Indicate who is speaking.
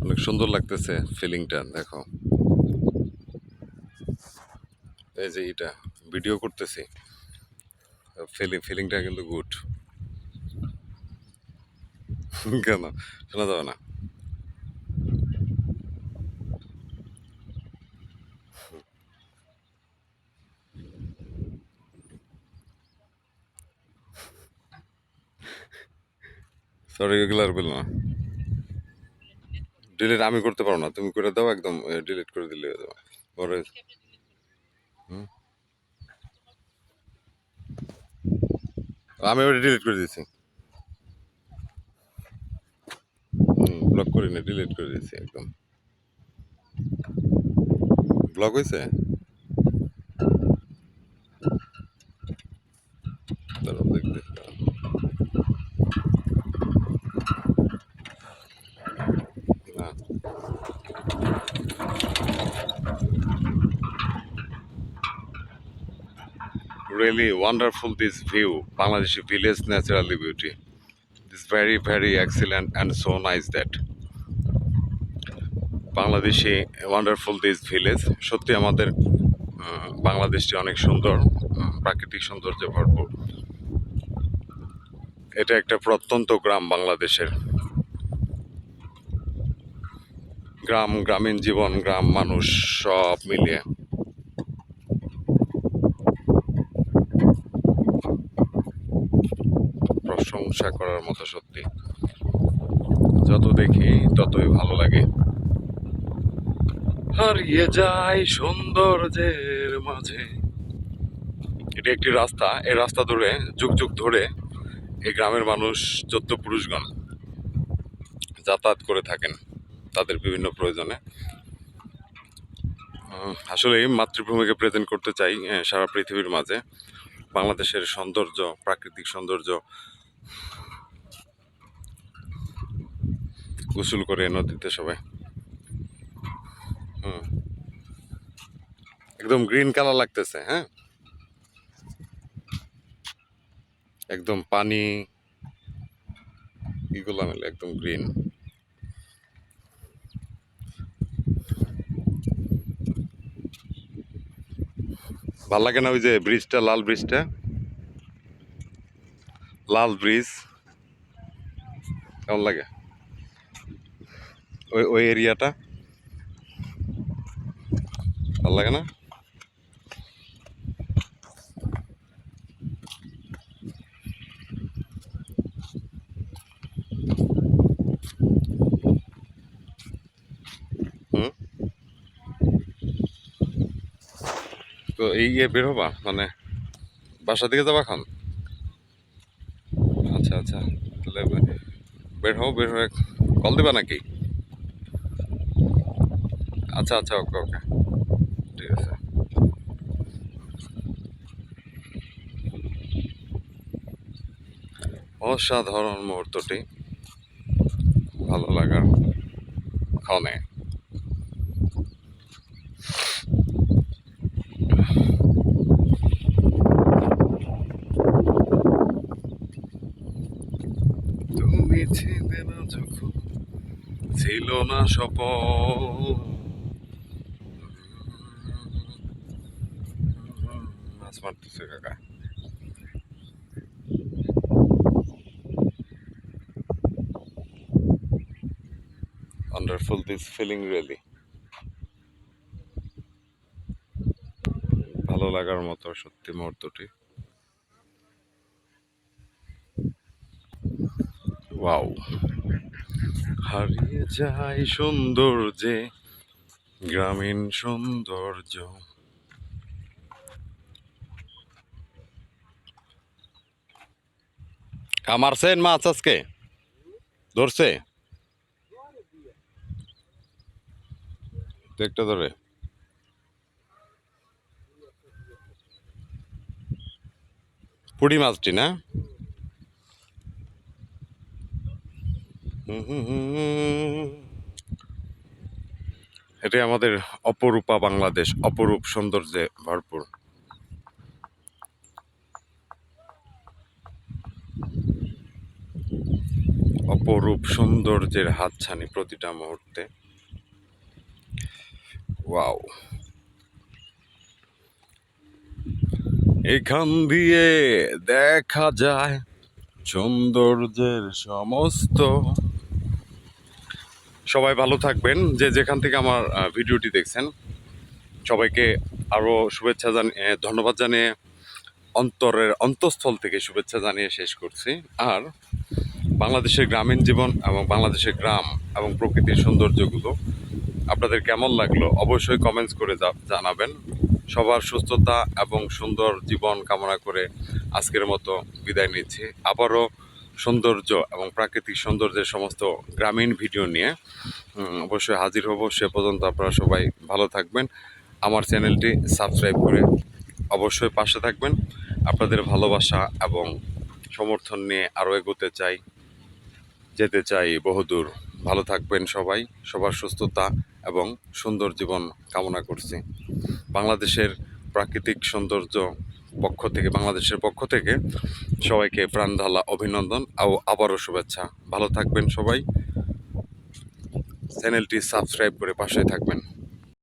Speaker 1: অনেক সুন্দর লাগতেছে ফিলিংটা দেখো। এই যে এটা ভিডিও করতেছি, ফিলিংটা কিন্তু গুড। কেন শোনা যাবে না? সরি, এগুলো আর বললো না। ডিলিট আমি করতে পারবো না, তুমি করে দাও, একদম ডিলিট করে দিলে হয়ে যাবে। পরে হুম, আমি ওটা ডিলিট করে দিয়েছি। ব্লক করি না, ডিলিট করে দিয়েছি একদম। ব্লক হয়েছে। দাঁড়াও দেখতে। না, really wonderful this view, Bangladeshi village naturally beauty. This very excellent and so nice that Bangladeshi wonderful this village. সত্যি আমাদের বাংলাদেশটি অনেক সুন্দর, প্রাকৃতিক সৌন্দর্যে ভরপুর। এটা একটা প্রত্যন্ত গ্রাম বাংলাদেশের। গ্রামীণ জীবন, গ্রাম মানুষ সব মিলিয়ে প্রশংসা করার মতো সত্যি। যত দেখি ততই ভালো লাগে। হারিয়ে যায় সৌন্দর্যের মাঝে। এটা একটি রাস্তা, এই রাস্তা ধরে যুগ যুগ ধরে এই গ্রামের মানুষ 14 পুরুষগণ যাতায়াত করে থাকেন তাদের বিভিন্ন প্রয়োজনে। আসলে মাতৃভূমিকে প্রেজেন্ট করতে চাই সারা পৃথিবীর মাঝে। বাংলাদেশের সৌন্দর্য, প্রাকৃতিক সৌন্দর্য, গোসল করে নদীতে সবাই। একদম গ্রিন কালার লাগতেছে। হ্যাঁ, একদম পানি এগুলো মিলে একদম গ্রিন। ভাল লাগে না ওই যে ব্রিজটা, লাল ব্রিজটা, লাল ব্রিজ কেমন লাগে? ওই ওই এরিয়াটা ভাল লাগে না? হুম, তো এই বের হবা মানে বাসা দিকে যাবা খান? আচ্ছা আচ্ছা, তাহলে বের হও, বের হয়ে কল দিবা নাকি? আচ্ছা আচ্ছা, ওকে ওকে, ঠিক আছে। অসাধারণ মুহূর্তটি, ভালো লাগার ক্ষণে। তুমি ছিলে না যখন, ছিল না স্বপন। মাছ মারতেছে কাকা। ওয়ান্ডারফুল দিস ফিলিং রিয়েলি, ভালো লাগার মতো সত্যি মুহূর্তটি। ওয়াও, হারিয়ে যায় সৌন্দর্যে, গ্রামীণ সৌন্দর্য। কামারছেন মাছ আজকে ধরছে? একটা ধরে পুঁটি মাছটি না? এটাই আমাদের অপরূপা বাংলাদেশ, অপরূপ সৌন্দর্যে ভরপুর। অপরূপ সৌন্দর্যের হাতছানি প্রতিটা মুহূর্তে। ওয়াও! এখান দিয়ে দেখা যায় সৌন্দর্যের সমস্ত। সবাই ভালো থাকবেন, যে যেখান থেকে আমার ভিডিওটি দেখছেন। সবাইকে আরও শুভেচ্ছা জানিয়ে, ধন্যবাদ জানিয়ে, অন্তরের অন্তঃস্থল থেকে শুভেচ্ছা জানিয়ে শেষ করছি। আর বাংলাদেশের গ্রামীণ জীবন এবং বাংলাদেশের গ্রাম এবং প্রকৃতির সৌন্দর্যগুলো আপনাদের কেমন লাগলো অবশ্যই কমেন্টস করে জানাবেন। সবার সুস্থতা এবং সুন্দর জীবন কামনা করে আজকের মতো বিদায় নিচ্ছি। আবারও সৌন্দর্য এবং প্রাকৃতিক সৌন্দর্যের সমস্ত গ্রামীণ ভিডিও নিয়ে অবশ্যই হাজির হব। সে পর্যন্ত আপনারা সবাই ভালো থাকবেন। আমার চ্যানেলটি সাবস্ক্রাইব করে অবশ্যই পাশে থাকবেন। আপনাদের ভালোবাসা এবং সমর্থন নিয়ে আরও এগোতে চাই, যেতে চাই বহুদূর। ভালো থাকবেন সবাই, সবার সুস্থতা এবং সুন্দর জীবন কামনা করছি। বাংলাদেশের প্রাকৃতিক সৌন্দর্য বাংলাদেশের পক্ষ থেকে সবাইকে প্রাণ ঢালা অভিনন্দন ও আবারও শুভেচ্ছা। ভালো থাকবেন সবাই, চ্যানেলটি সাবস্ক্রাইব করে পাশে থাকবেন।